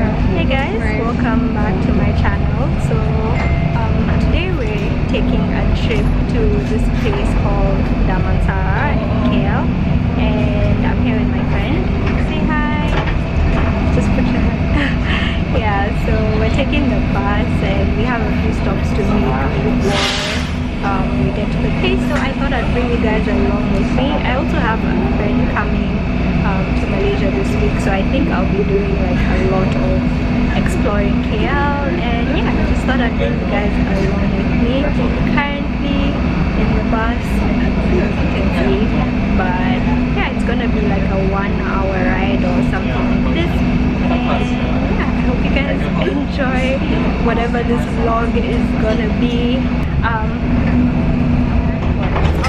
Hey guys, welcome back to my channel. So today we're taking a trip to this place called Damansara in Ikea, and I'm here with my friend. Say hi. Just put your hand. Yeah, so we're taking the bus and we have a few stops to make before we get to the place. So I thought I'd bring you guys along with me. I also have a friend coming to Malaysia this week, so I think I'll be doing like a lot of exploring KL, and yeah, I just thought I'd bring you guys along with me. Currently in the bus, as you can see, but yeah, it's gonna be like a 1-hour ride or something like this, and yeah, I hope you guys enjoy whatever this vlog is gonna be. I'll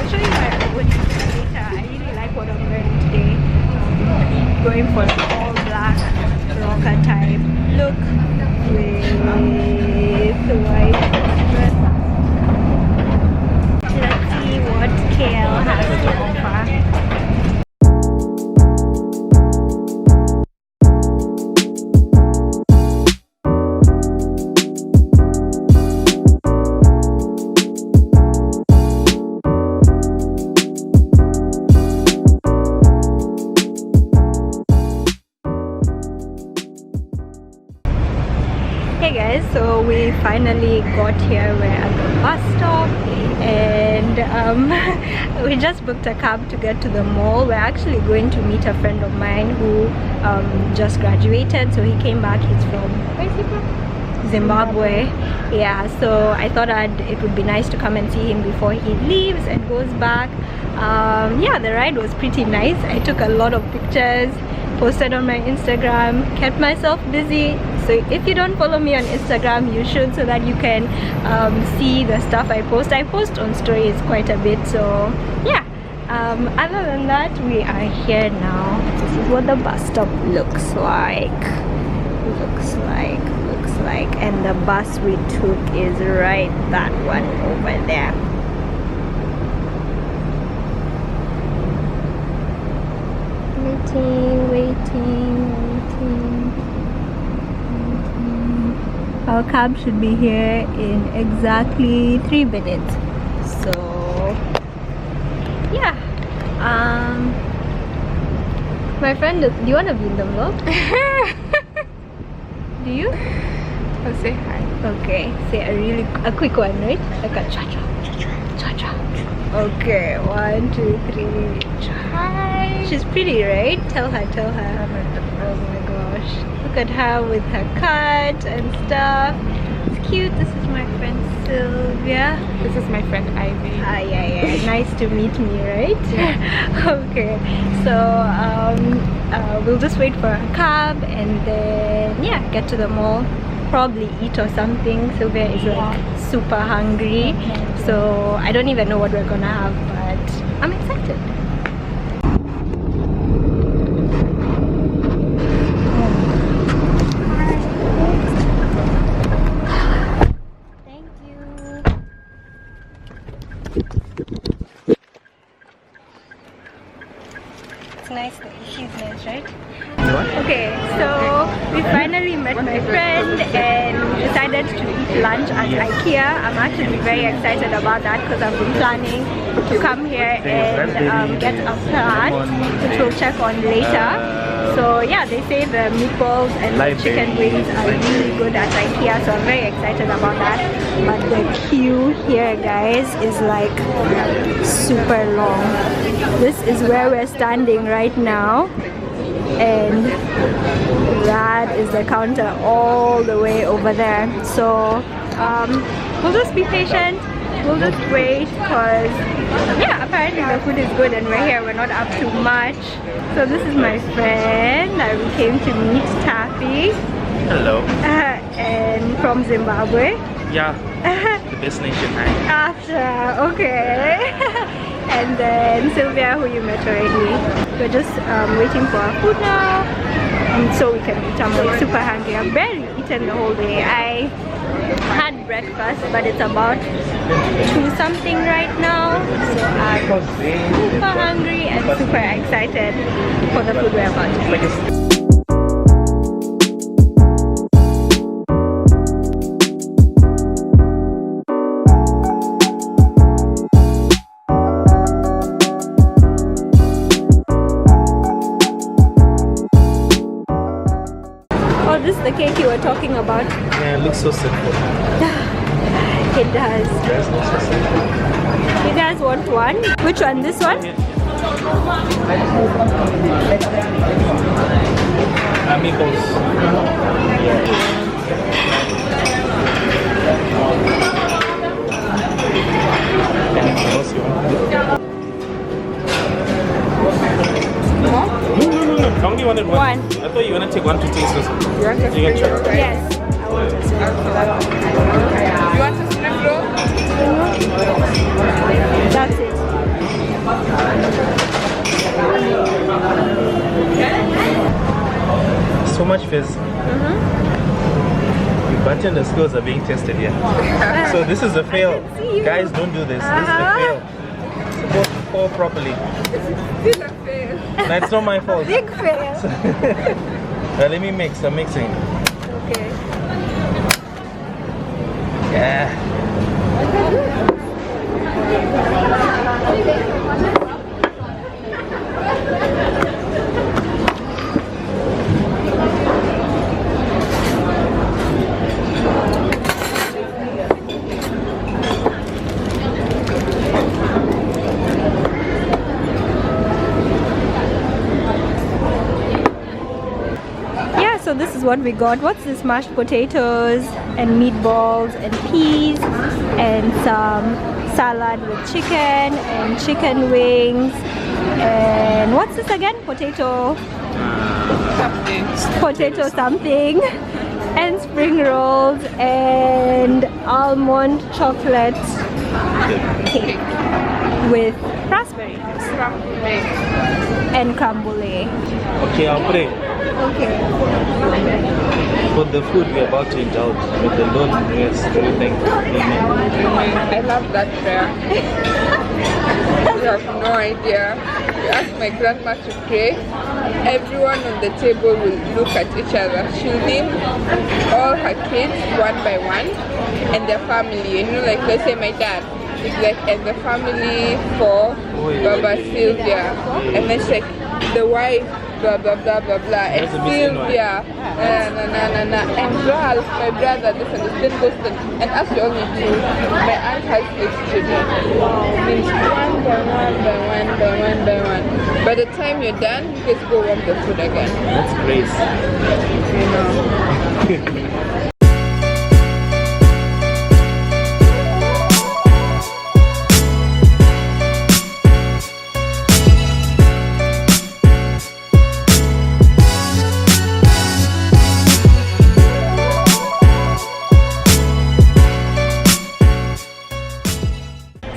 show you my outfit later. I really like what I'm wearing today. Going for the all black rocker type look with the white dress. Let's see what KL has to offer. Hey guys, so we finally got here. We're at the bus stop and we just booked a cab to get to the mall. We're actually going to meet a friend of mine who just graduated, so he came back. He's from, where is he from? Zimbabwe. Yeah, so I thought it would be nice to come and see him before he leaves and goes back. Yeah, the ride was pretty nice. I took a lot of pictures, posted on my Instagram, kept myself busy. So if you don't follow me on Instagram, you should, so that you can see the stuff I post. I post on stories quite a bit, so yeah. Other than that, we are here now. This is what the bus stop looks like. And the bus we took is right that one over there. Waiting. Our cab should be here in exactly 3 minutes. So yeah, my friend, do you want to be in the vlog? Do you? I'll say hi. Okay, say a quick one, right? Like a cha-cha. Okay, 1, 2, 3. Hi. She's pretty, right? Tell her. Oh my gosh, look at her with her cut and stuff. It's cute. This is my friend Sylvia. This is my friend Ivy. Yeah. Nice to meet me, right? Yeah. Okay, so we'll just wait for a cab and then yeah, get to the mall. Probably eat or something. Sylvia is like super hungry, so I don't even know what we're gonna have, but I'm excited. Thank you. It's nice. She's nice, right? Okay, so we finally met my friend and decided to eat lunch at Ikea. I'm actually very excited about that because I've been planning to come here and get a plant, which we'll check on later. So yeah, they say the meatballs and the chicken wings are really good at Ikea, so I'm very excited about that. But the queue here, guys, is like super long. This is where we're standing right now, and that is the counter all the way over there. So we'll just be patient, we'll just wait, because yeah, apparently the food is good and we're here, we're not up too much. So this is my friend that we came to meet, Taffy. Hello. And from Zimbabwe. Yeah, the best nation. After, okay. And then Sylvia, who you met already. We're just waiting for our food now, and so we can eat. I'm like super hungry. I've barely eaten the whole day. I had breakfast, but it's about 2 something right now, so I'm super hungry and super excited for the food we're about to eat. Oh, this is the cake you were talking about. Yeah, it looks so simple. It does. It does look so simple. You guys want one? Which one? This one? Amigos. Anything else you want? No, I only wanted one. One. I thought you were gonna take one to taste this one. You want a You can try. Yes. I want this one. You want a spring roll? That's it. So much fizz. Your button and skills are being tested here. So this is a fail. see you. Guys, don't do this. This is a fail. Supposed to pour properly. Still a fail. No, it's not my fault. Big fail. Let me mix. I'm mixing. Okay. Yeah. Yeah, so this is what we got. What's this? Mashed potatoes and meatballs and peas and some salad with chicken and chicken wings. And what's this again? Potato something. And spring rolls and almond chocolate cake with raspberries and creme brulee. Okay, I'll pray. Okay. For the food we're about to indulge, with the Lord bless everything. Amen. I love that prayer. You have no idea. You ask my grandma to pray, everyone on the table will look at each other. She'll name all her kids one by one and their family. You know, like let's say my dad. It's like, and the family for Baba Sylvia. And then she's like, the wife, blah blah blah blah blah. And That's a missing one. Sylvia, and Ralph, my brother, this and this, then goes to, and as you only two, my aunt has 8 children. Means one by one by one by one by one. By the time you're done, you just go warm the food again. That's grace. You know.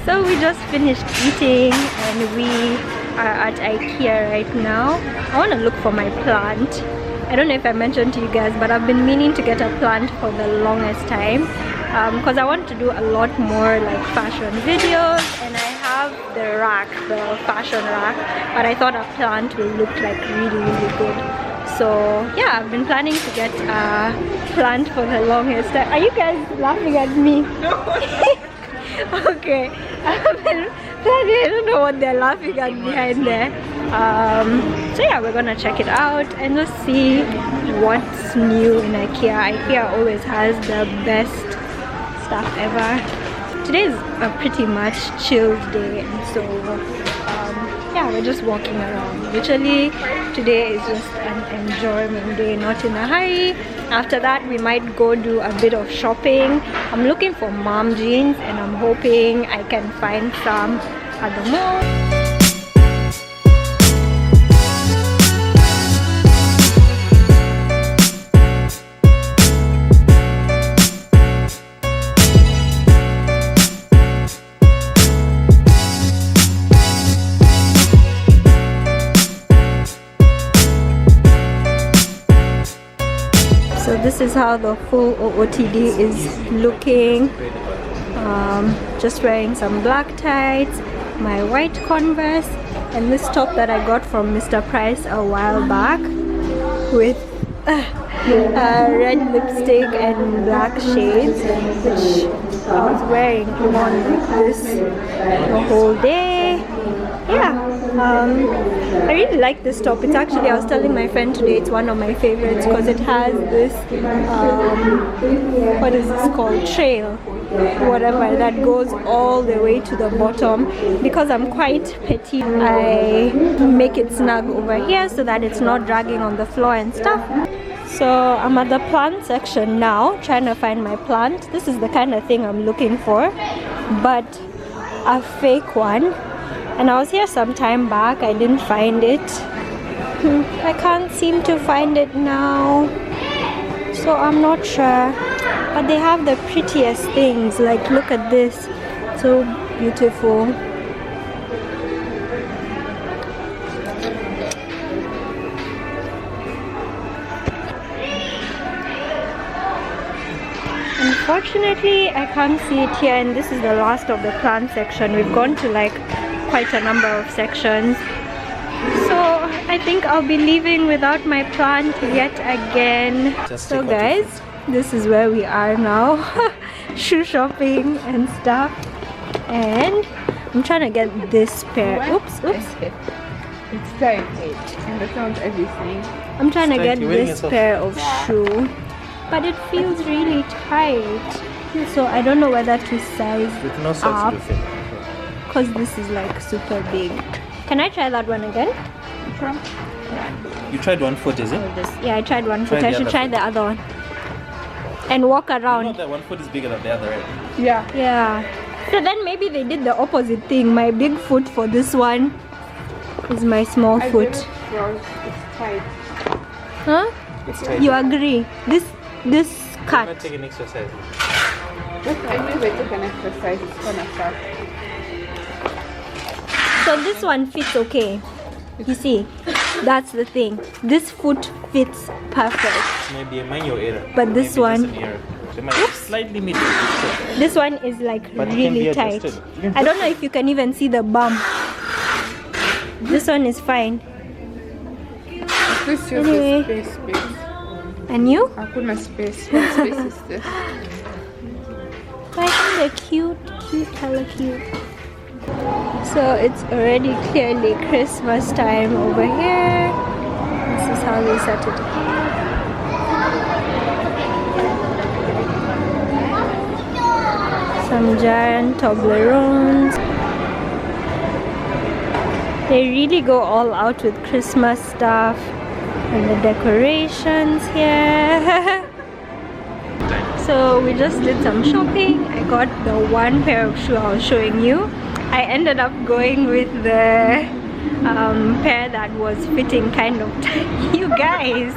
So we just finished eating and we are at Ikea right now. I want to look for my plant. I don't know if I mentioned to you guys, but I've been meaning to get a plant for the longest time because I want to do a lot more like fashion videos, and I have the rack, the fashion rack, but I thought a plant will look like really good. So yeah, I've been planning to get a plant for the longest time. Are you guys laughing at me? Okay, I've been planning. I don't know what they're laughing at behind there. So yeah, we're gonna check it out and just see what's new in Ikea. Ikea always has the best stuff ever. Today is a pretty much chilled day, and so yeah, we're just walking around. Literally, today is just an enjoyment day, not in a hurry. After that, we might go do a bit of shopping. I'm looking for mom jeans, and I'm hoping I can find some at the mall. So this is how the full OOTD is looking. Just wearing some black tights, my white Converse, and this top that I got from Mr. Price a while back with red lipstick and black shades, which I was wearing on like this the whole day. Yeah. I really like this top. It's actually, I was telling my friend today, it's one of my favorites because it has this, what is this called? Trail, whatever, that goes all the way to the bottom. Because I'm quite petite, I make it snug over here so that it's not dragging on the floor and stuff. So I'm at the plant section now, trying to find my plant. This is the kind of thing I'm looking for, but a fake one. And I was here some time back, I didn't find it. I can't seem to find it now, so I'm not sure. But they have the prettiest things, like look at this, so beautiful. Unfortunately, I can't see it here, and this is the last of the plant section. We've gone to like quite a number of sections, so I think I'll be leaving without my plant yet again. So guys, this is where we are now. Shoe shopping and stuff, and I'm trying to get this pair. Oops. It's tight. Understand everything. I'm trying to get this pair of shoe, but it feels really tight, so I don't know whether to size With no up, size to fit. because this is like super big. Can I try that one again? Sure. You tried 1 foot, is it? Yeah, I tried one foot. Try I the should other try foot. the other one and walk You know around. that 1 foot is bigger than the other, right? Yeah. Yeah, so then maybe they did the opposite thing. My big foot for this one is my small I foot. did it wrong. It's tight. Huh? It's tight. You agree? This I'm cut. not taking exercise. But I know if I take an exercise, it's gonna start. So this one fits okay. You see, that's the thing. This foot fits perfect. Maybe a manual error. But this Maybe one- just an error. They might slightly middle. This one is like But it can really be tight. adjusted. You can I don't know if you can even see the bump. This one is fine. This is Anyway. space. And you? I'll put my space. What space is this? I think they're cute, hella cute. So it's already clearly Christmas time over here. This is how they set it up. Some giant Toblerones. They really go all out with Christmas stuff and the decorations here. So we just did some shopping. I got the one pair of shoe I was showing you. I ended up going with the pair that was fitting kind of tight. You guys,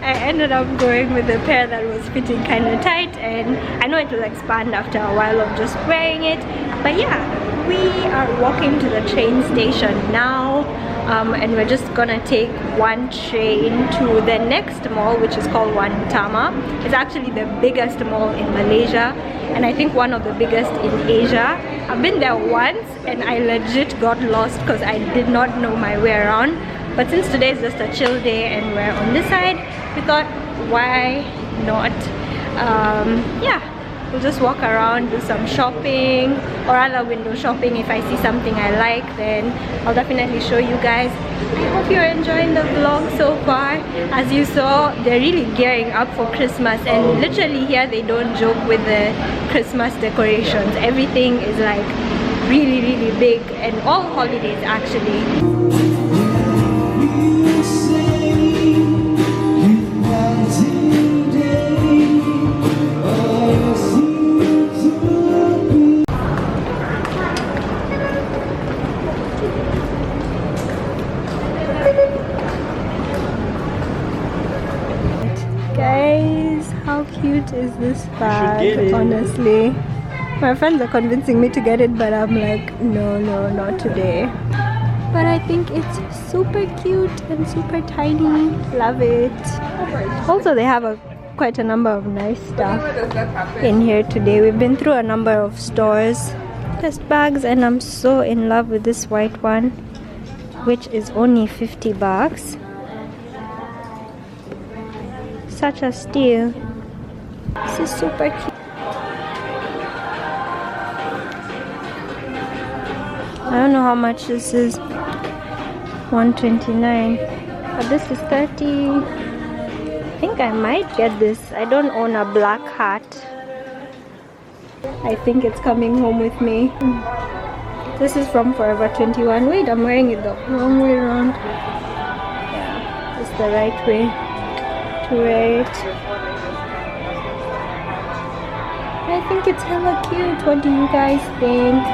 I ended up going with the pair that was fitting kind of tight, and I know it will expand after a while of just wearing it. But yeah, we are walking to the train station now. And we're just gonna take one train to the next mall, which is called Wantama. It's actually the biggest mall in Malaysia, and I think one of the biggest in Asia. I've been there once and I legit got lost because I did not know my way around. But since today is just a chill day and we're on this side, we thought, why not? Yeah, we'll just walk around, do some shopping, or other window shopping. If I see something I like, then I'll definitely show you guys. I hope you're enjoying the vlog so far. As you saw, they're really gearing up for Christmas, and literally here they don't joke with the Christmas decorations. Everything is like really big, and all holidays actually. Guys, how cute is this bag? Honestly, my friends are convincing me to get it, but I'm like, no, not today. But I think it's super cute and super tiny. Love it. Also, they have quite a number of nice stuff in here today. We've been through a number of stores, test bags, and I'm so in love with this white one, which is only 50 bucks. Such a steal. This is super cute. I don't know how much this is. 129. But this is 30. I think I might get this. I don't own a black hat. I think it's coming home with me. This is from Forever 21. Wait, I'm wearing it the wrong way around. Yeah, it's the right way to wear it. I think it's hella cute. What do you guys think?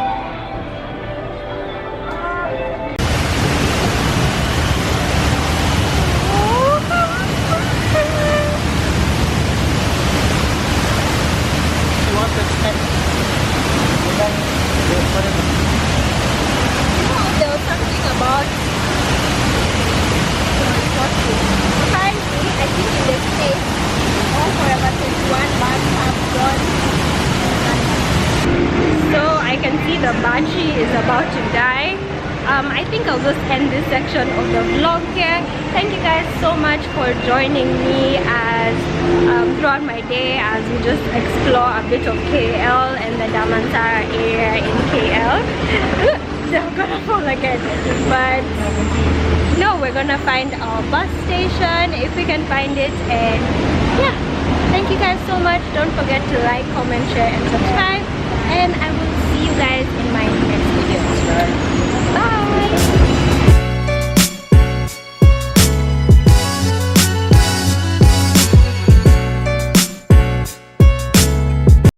There was something about apparently I think in the States all Forever 21 bags have gone. So I can see the battery is about to die. I think I'll just end this section of the vlog here. Thank you guys so much for joining me as throughout my day as we just explore a bit of KL and the Damansara area in KL. I'm gonna fall again, but no, we're gonna find our bus station if we can find it. And yeah, thank you guys so much. Don't forget to like, comment, share and subscribe, and I will